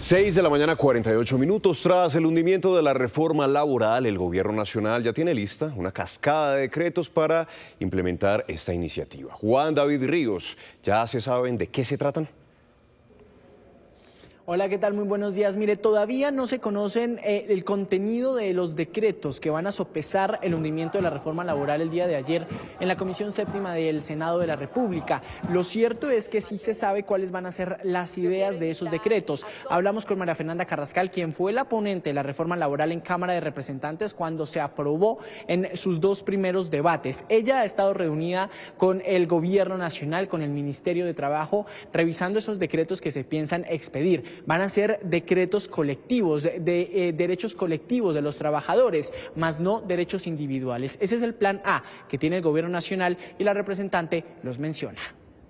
6 de la mañana, 48 minutos. Tras el hundimiento de la reforma laboral, el gobierno nacional ya tiene lista una cascada de decretos para implementar esta iniciativa. Juan David Ríos, ¿ya se saben de qué se tratan? Hola, ¿qué tal? Muy buenos días. Mire, todavía no se conocen el contenido de los decretos que van a sopesar el hundimiento de la reforma laboral el día de ayer en la Comisión Séptima del Senado de la República. Lo cierto es que sí se sabe cuáles van a ser las ideas de esos decretos. Hablamos con María Fernanda Carrascal, quien fue la ponente de la reforma laboral en Cámara de Representantes cuando se aprobó en sus dos primeros debates. Ella ha estado reunida con el Gobierno Nacional, con el Ministerio de Trabajo, revisando esos decretos que se piensan expedir. Van a ser decretos colectivos, de derechos colectivos de los trabajadores, más no derechos individuales. Ese es el plan A que tiene el Gobierno Nacional y la representante los menciona.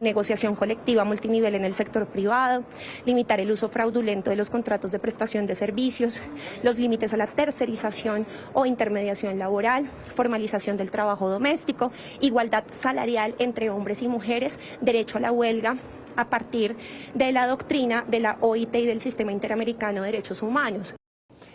Negociación colectiva multinivel en el sector privado, limitar el uso fraudulento de los contratos de prestación de servicios, los límites a la tercerización o intermediación laboral, formalización del trabajo doméstico, igualdad salarial entre hombres y mujeres, derecho a la huelga, a partir de la doctrina de la OIT y del Sistema Interamericano de Derechos Humanos.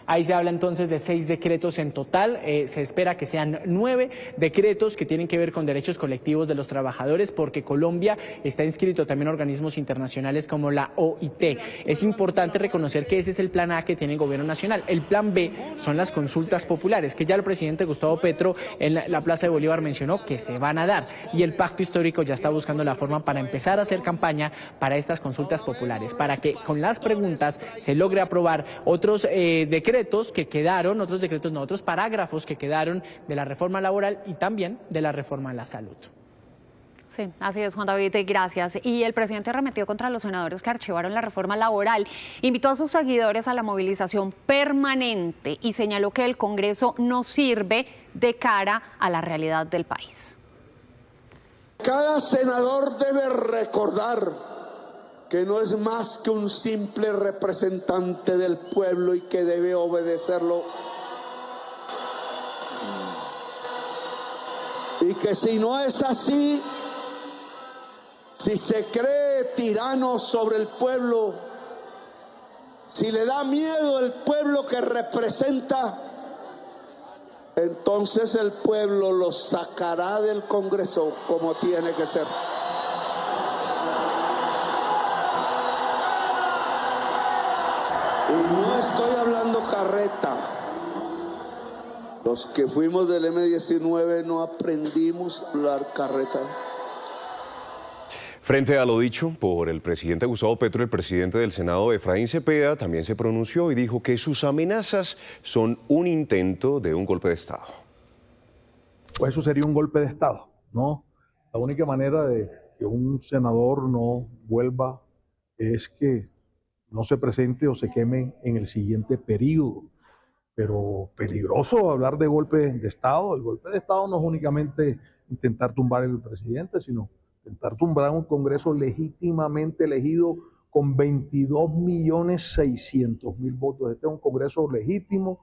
Ahí se habla entonces de 6 decretos en total, se espera que sean 9 decretos que tienen que ver con derechos colectivos de los trabajadores, porque Colombia está inscrito también a organismos internacionales como la OIT. Es importante reconocer que ese es el plan A que tiene el Gobierno Nacional. El plan B son las consultas populares, que ya el presidente Gustavo Petro en la Plaza de Bolívar mencionó que se van a dar, y el pacto histórico ya está buscando la forma para empezar a hacer campaña para estas consultas populares, para que con las preguntas se logre aprobar otros decretos que quedaron, otros parágrafos que quedaron de la reforma laboral y también de la reforma a la salud. Sí, así es, Juan David, gracias. Y el presidente arremetió contra los senadores que archivaron la reforma laboral, invitó a sus seguidores a la movilización permanente y señaló que el Congreso no sirve de cara a la realidad del país. Cada senador debe recordar que no es más que un simple representante del pueblo y que debe obedecerlo. Y que si no es así, si se cree tirano sobre el pueblo, si le da miedo el pueblo que representa, entonces el pueblo lo sacará del Congreso como tiene que ser. Y no estoy hablando carreta. Los que fuimos del M-19 no aprendimos a hablar carreta. Frente a lo dicho por el presidente Gustavo Petro, el presidente del Senado, Efraín Cepeda, también se pronunció y dijo que sus amenazas son un intento de un golpe de Estado. Pues eso sería un golpe de Estado, ¿no? La única manera de que un senador no vuelva es que no se presente o se queme en el siguiente periodo. Pero peligroso hablar de golpe de Estado. El golpe de Estado no es únicamente intentar tumbar al presidente, sino intentar tumbar un Congreso legítimamente elegido con 22.600.000 votos. Este es un Congreso legítimo.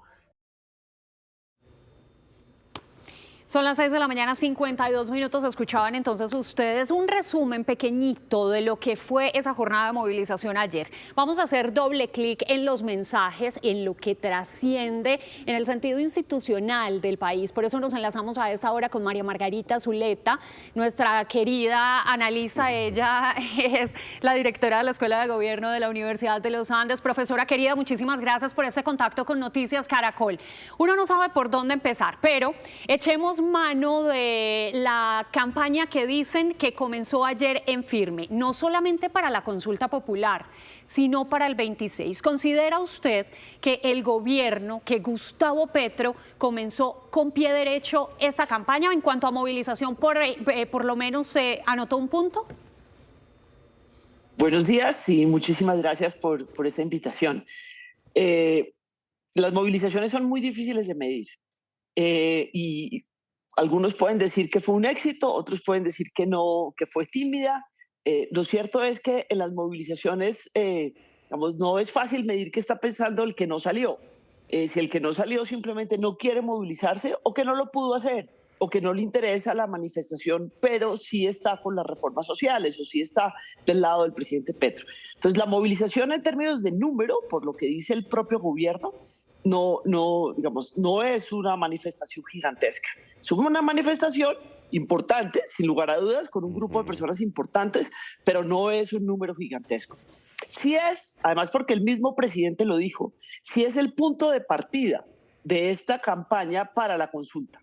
Son las 6 de la mañana, 52 minutos. Escuchaban entonces ustedes un resumen pequeñito de lo que fue esa jornada de movilización ayer. Vamos a hacer doble clic en los mensajes, en lo que trasciende en el sentido institucional del país. Por eso nos enlazamos a esta hora con María Margarita Zuleta, nuestra querida analista. Ella es la directora de la Escuela de Gobierno de la Universidad de los Andes. Profesora querida, muchísimas gracias por este contacto con Noticias Caracol. Uno no sabe por dónde empezar, pero echemos mano de la campaña que dicen que comenzó ayer en firme, no solamente para la consulta popular, sino para el 26. ¿Considera usted que el gobierno, que Gustavo Petro comenzó con pie derecho esta campaña? En cuanto a movilización, por lo menos se anotó un punto. Buenos días y muchísimas gracias por esta invitación. Las movilizaciones son muy difíciles de medir y algunos pueden decir que fue un éxito, otros pueden decir que no, que fue tímida. Lo cierto es que en las movilizaciones, digamos, no es fácil medir qué está pensando el que no salió. Si el que no salió simplemente no quiere movilizarse o que no lo pudo hacer. o que no le interesa la manifestación, pero sí está con las reformas sociales o sí está del lado del presidente Petro. Entonces, la movilización en términos de número, por lo que dice el propio gobierno, no es una manifestación gigantesca. Es una manifestación importante, sin lugar a dudas, con un grupo de personas importantes, pero no es un número gigantesco. Sí es, además porque el mismo presidente lo dijo, sí es el punto de partida de esta campaña para la consulta.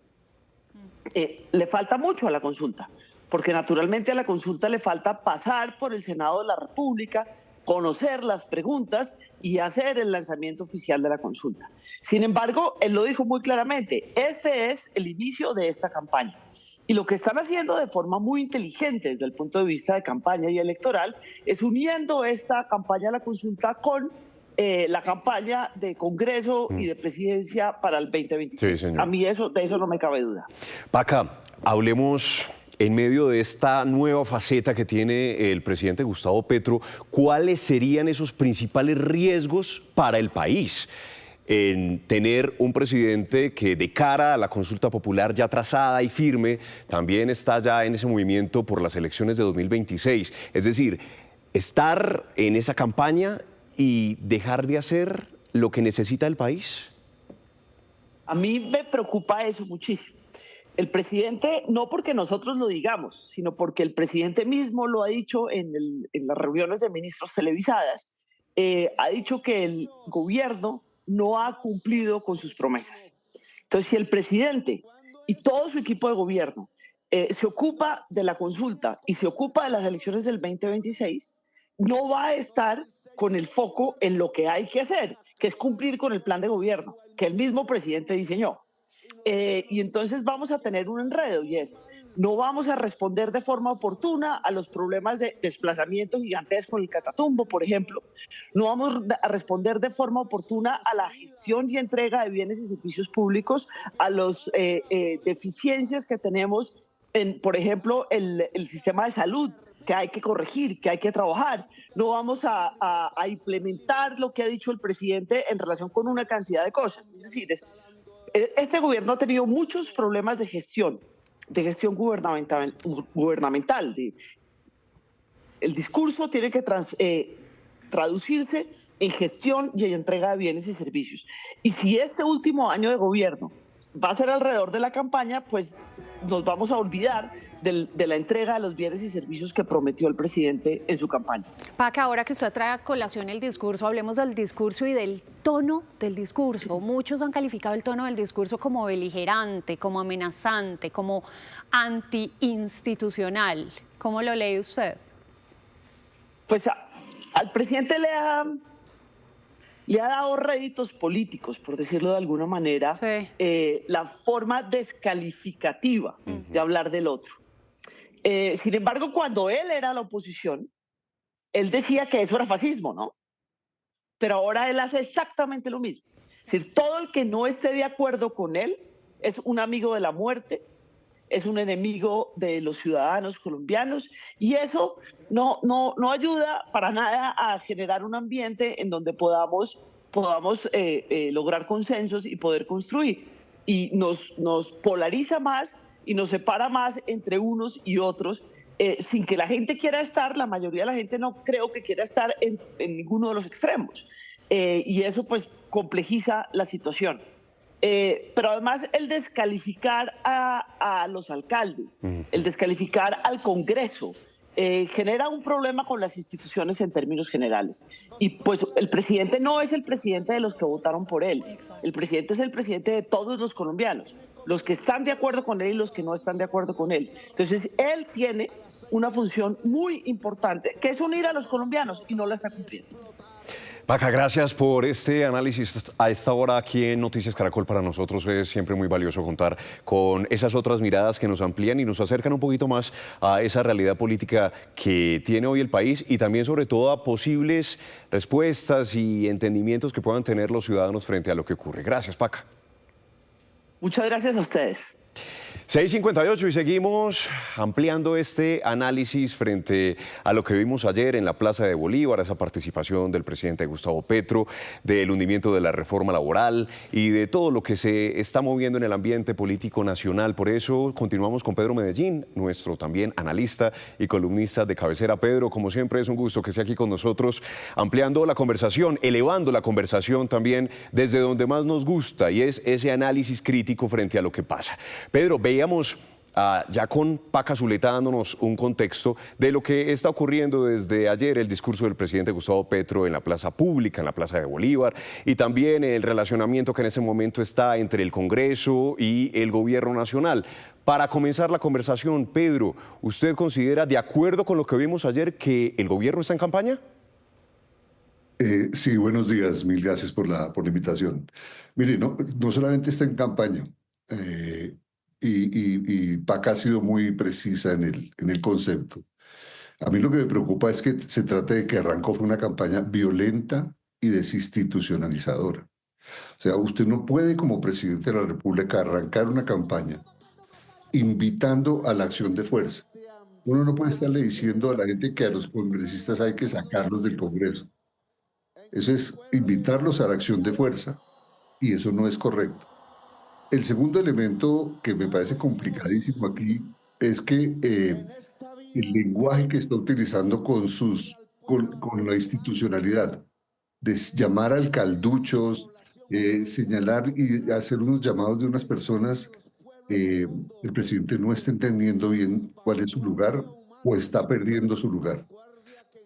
Le falta mucho a la consulta, porque naturalmente a la consulta le falta pasar por el Senado de la República, conocer las preguntas y hacer el lanzamiento oficial de la consulta. Sin embargo, él lo dijo muy claramente, este es el inicio de esta campaña. Y lo que están haciendo de forma muy inteligente desde el punto de vista de campaña y electoral es uniendo esta campaña a la consulta con la campaña de Congreso y de Presidencia para el 2026. Sí, señor. A mí de eso no me cabe duda. Paca, hablemos en medio de esta nueva faceta que tiene el presidente Gustavo Petro, ¿cuáles serían esos principales riesgos para el país en tener un presidente que de cara a la consulta popular ya trazada y firme, también está ya en ese movimiento por las elecciones de 2026? Es decir, estar en esa campaña y dejar de hacer lo que necesita el país. A mí me preocupa eso muchísimo. El presidente, no porque nosotros lo digamos, sino porque el presidente mismo lo ha dicho en las reuniones de ministros televisadas, ha dicho que el gobierno no ha cumplido con sus promesas. Entonces, si el presidente y todo su equipo de gobierno se ocupa de la consulta y se ocupa de las elecciones del 2026, no va a estar con el foco en lo que hay que hacer, que es cumplir con el plan de gobierno que el mismo presidente diseñó. Y entonces vamos a tener un enredo y es, no vamos a responder de forma oportuna a los problemas de desplazamiento gigantesco en el Catatumbo, por ejemplo. No vamos a responder de forma oportuna a la gestión y entrega de bienes y servicios públicos, a las deficiencias que tenemos en, por ejemplo, el sistema de salud, que hay que corregir, que hay que trabajar. No vamos a implementar lo que ha dicho el presidente en relación con una cantidad de cosas. Es decir, este gobierno ha tenido muchos problemas de gestión gubernamental. El discurso tiene que traducirse en gestión y en entrega de bienes y servicios. Y si este último año de gobierno va a ser alrededor de la campaña, pues nos vamos a olvidar de la entrega de los bienes y servicios que prometió el presidente en su campaña. Paca, ahora que usted trae a colación el discurso, hablemos del discurso y del tono del discurso. Muchos han calificado el tono del discurso como beligerante, como amenazante, como antiinstitucional. ¿Cómo lo lee usted? Pues al presidente le ha dado réditos políticos, por decirlo de alguna manera, sí, la forma descalificativa de hablar del otro. Sin embargo, cuando él era la oposición, él decía que eso era fascismo, ¿no? Pero ahora él hace exactamente lo mismo. Es decir, todo el que no esté de acuerdo con él es un amigo de la muerte, es un enemigo de los ciudadanos colombianos, y eso no ayuda para nada a generar un ambiente en donde podamos lograr consensos y poder construir. Y nos polariza más y nos separa más entre unos y otros, sin que la gente quiera estar. La mayoría de la gente no creo que quiera estar en ninguno de los extremos. Y eso pues complejiza la situación. Pero además el descalificar a los alcaldes, el descalificar al Congreso, genera un problema con las instituciones en términos generales. Y pues el presidente no es el presidente de los que votaron por él. El presidente es el presidente de todos los colombianos, los que están de acuerdo con él y los que no están de acuerdo con él. Entonces él tiene una función muy importante, que es unir a los colombianos, y no la está cumpliendo. Paca, gracias por este análisis a esta hora aquí en Noticias Caracol. Para nosotros es siempre muy valioso contar con esas otras miradas que nos amplían y nos acercan un poquito más a esa realidad política que tiene hoy el país, y también sobre todo a posibles respuestas y entendimientos que puedan tener los ciudadanos frente a lo que ocurre. Gracias, Paca. Muchas gracias a ustedes. 6:58 y seguimos ampliando este análisis frente a lo que vimos ayer en la Plaza de Bolívar, esa participación del presidente Gustavo Petro, del hundimiento de la reforma laboral y de todo lo que se está moviendo en el ambiente político nacional. Por eso continuamos con Pedro Medellín, nuestro también analista y columnista de cabecera. Pedro, como siempre es un gusto que esté aquí con nosotros, ampliando la conversación, elevando la conversación también desde donde más nos gusta, y es ese análisis crítico frente a lo que pasa. Pedro, veíamos ya con Paca Zuleta dándonos un contexto de lo que está ocurriendo desde ayer, el discurso del presidente Gustavo Petro en la plaza pública, en la Plaza de Bolívar, y también el relacionamiento que en ese momento está entre el Congreso y el Gobierno Nacional. Para comenzar la conversación, Pedro, ¿usted considera, de acuerdo con lo que vimos ayer, que el Gobierno está en campaña? Sí, buenos días, mil gracias por la invitación. Mire, no solamente está en campaña, y Paca ha sido muy precisa en el concepto. A mí lo que me preocupa es que se trate de que arrancó fue una campaña violenta y desinstitucionalizadora. O sea, usted no puede como presidente de la República arrancar una campaña invitando a la acción de fuerza. Uno no puede estarle diciendo a la gente que a los congresistas hay que sacarlos del Congreso. Eso es invitarlos a la acción de fuerza, y eso no es correcto. El segundo elemento que me parece complicadísimo aquí es que el lenguaje que está utilizando con la institucionalidad, de llamar a alcalduchos, señalar y hacer unos llamados de unas personas, el presidente no está entendiendo bien cuál es su lugar o está perdiendo su lugar.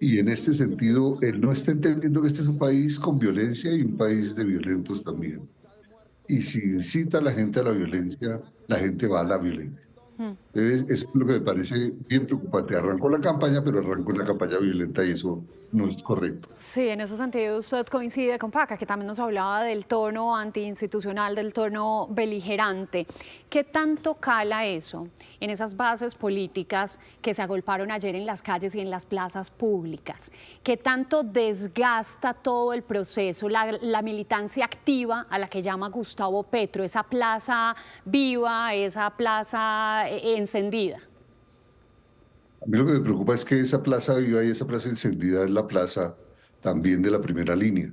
Y en este sentido, él no está entendiendo que este es un país con violencia y un país de violentos también. Y si incita a la gente a la violencia, la gente va a la violencia. Entonces, eso es lo que me parece bien preocupante. Arrancó la campaña, pero arrancó una campaña violenta y eso no es correcto. Sí, en ese sentido usted coincide con Paca, que también nos hablaba del tono antiinstitucional, del tono beligerante. ¿Qué tanto cala eso en esas bases políticas que se agolparon ayer en las calles y en las plazas públicas? ¿Qué tanto desgasta todo el proceso, la militancia activa a la que llama Gustavo Petro, esa plaza viva, esa plaza encendida? A mí lo que me preocupa es que esa plaza viva y esa plaza encendida es la plaza también de la primera línea.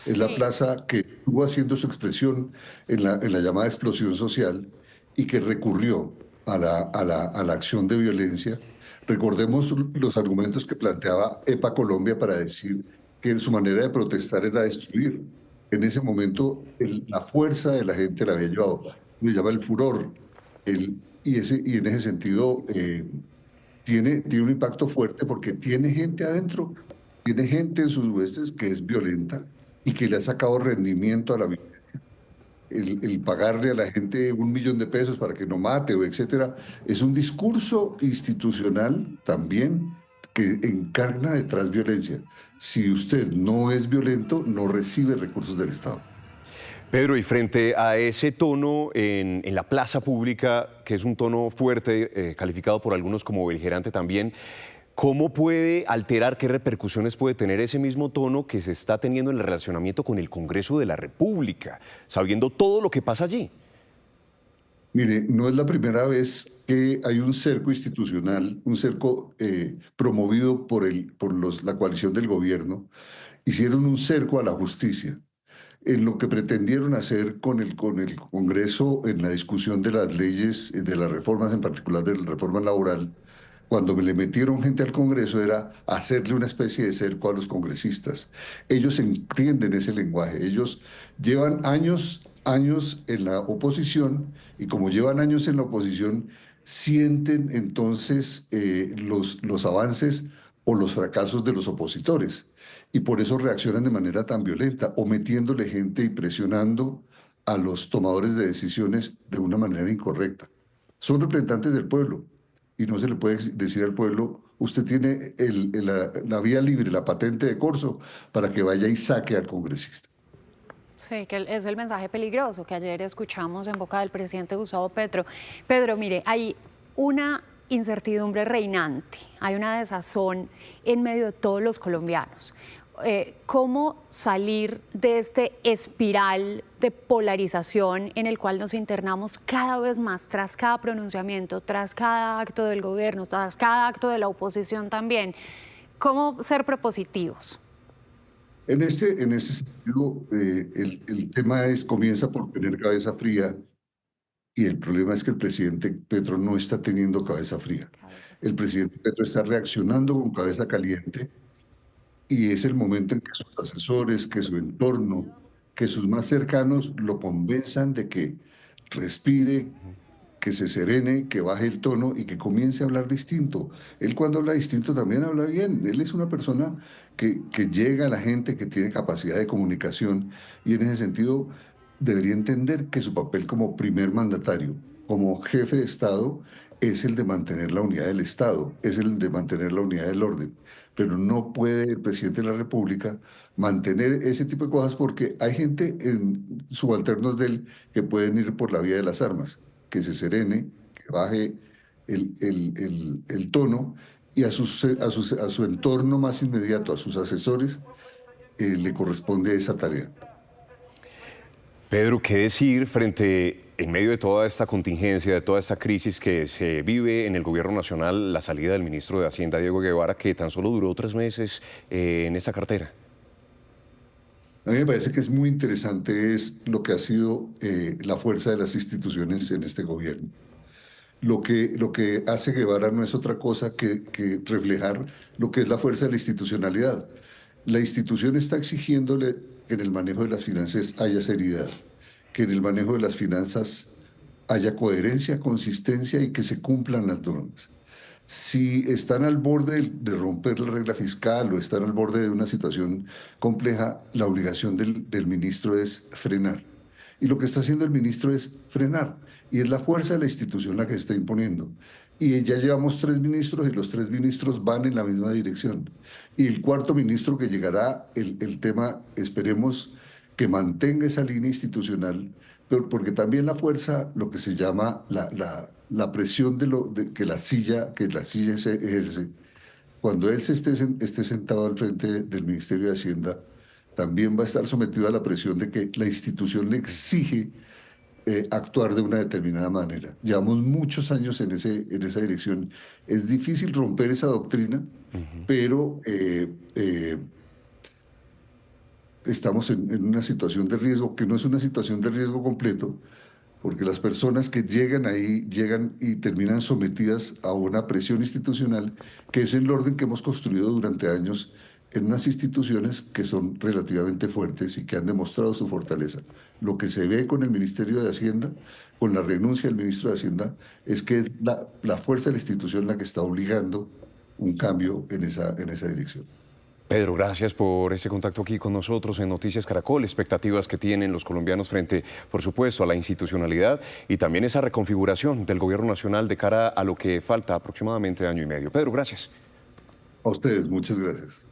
Es la plaza que estuvo haciendo su expresión en la llamada explosión social y que recurrió a la acción de violencia. Recordemos los argumentos que planteaba EPA Colombia para decir que su manera de protestar era destruir. En ese momento la fuerza de la gente la había llevado, se llama el furor. Y en ese sentido tiene un impacto fuerte porque tiene gente adentro, tiene gente en sus huestes que es violenta y que le ha sacado rendimiento a la violencia. El pagarle a la gente $1 millón para que no mate o etcétera, es un discurso institucional también que encarna detrás violencia. Si usted no es violento, no recibe recursos del Estado. Pedro, y frente a ese tono en la plaza pública, que es un tono fuerte, calificado por algunos como beligerante también, ¿cómo puede alterar, qué repercusiones puede tener ese mismo tono que se está teniendo en el relacionamiento con el Congreso de la República, sabiendo todo lo que pasa allí? Mire, no es la primera vez que hay un cerco institucional, un cerco promovido por la coalición del gobierno. Hicieron un cerco a la justicia en lo que pretendieron hacer con el Congreso en la discusión de las leyes, de las reformas, en particular de la reforma laboral. Cuando le metieron gente al Congreso era hacerle una especie de cerco a los congresistas. Ellos entienden ese lenguaje, ellos llevan años en la oposición, y como llevan años en la oposición, sienten entonces los avances o los fracasos de los opositores. Y por eso reaccionan de manera tan violenta, o metiéndole gente y presionando a los tomadores de decisiones de una manera incorrecta. Son representantes del pueblo y no se le puede decir al pueblo: usted tiene la vía libre, la patente de corso, para que vaya y saque al congresista. Sí, que es el mensaje peligroso que ayer escuchamos en boca del presidente Gustavo Petro. Pedro, mire, hay una incertidumbre reinante, hay una desazón en medio de todos los colombianos. ¿cómo salir de este espiral de polarización en el cual nos internamos cada vez más tras cada pronunciamiento, tras cada acto del gobierno, tras cada acto de la oposición también? ¿Cómo ser propositivos? En ese sentido, el tema comienza por tener cabeza fría, y el problema es que el presidente Petro no está teniendo cabeza fría. El presidente Petro está reaccionando con cabeza caliente, y es el momento en que sus asesores, que su entorno, que sus más cercanos lo convenzan de que respire, que se serene, que baje el tono y que comience a hablar distinto. Él cuando habla distinto también habla bien. Él es una persona que llega a la gente, que tiene capacidad de comunicación, y en ese sentido debería entender que su papel como primer mandatario, como jefe de Estado, es el de mantener la unidad del Estado, es el de mantener la unidad del orden. Pero no puede el presidente de la República mantener ese tipo de cosas, porque hay gente subalternos de él que pueden ir por la vía de las armas. Que se serene, que baje el tono, y a su entorno más inmediato, a sus asesores, le corresponde esa tarea. Pedro, ¿qué decir en medio de toda esta contingencia, de toda esta crisis que se vive en el gobierno nacional, la salida del ministro de Hacienda, Diego Guevara, que tan solo duró 3 meses en esa cartera? A mí me parece que es muy interesante lo que ha sido la fuerza de las instituciones en este gobierno. Lo que hace Guevara no es otra cosa que reflejar lo que es la fuerza de la institucionalidad. La institución está exigiéndole que en el manejo de las finanzas haya seriedad, que en el manejo de las finanzas haya coherencia, consistencia y que se cumplan las normas. Si están al borde de romper la regla fiscal o están al borde de una situación compleja, la obligación del ministro es frenar. Y lo que está haciendo el ministro es frenar. Y es la fuerza de la institución la que se está imponiendo. Y ya llevamos 3 ministros y los 3 ministros van en la misma dirección. Y el 4.º ministro que llegará, el tema, esperemos que mantenga esa línea institucional, porque también la fuerza, lo que se llama la presión que la silla se ejerce, cuando él esté sentado al frente del Ministerio de Hacienda, también va a estar sometido a la presión de que la institución le exige actuar de una determinada manera. Llevamos muchos años en esa dirección. Es difícil romper esa doctrina, pero estamos en una situación de riesgo, que no es una situación de riesgo completo, porque las personas que llegan ahí, llegan y terminan sometidas a una presión institucional, que es el orden que hemos construido durante años en unas instituciones que son relativamente fuertes y que han demostrado su fortaleza. Lo que se ve con el Ministerio de Hacienda, con la renuncia del ministro de Hacienda, es que es la fuerza de la institución la que está obligando un cambio en esa dirección. Pedro, gracias por este contacto aquí con nosotros en Noticias Caracol. Expectativas que tienen los colombianos frente, por supuesto, a la institucionalidad y también esa reconfiguración del gobierno nacional de cara a lo que falta aproximadamente 1 año y medio. Pedro, gracias. A ustedes, muchas gracias.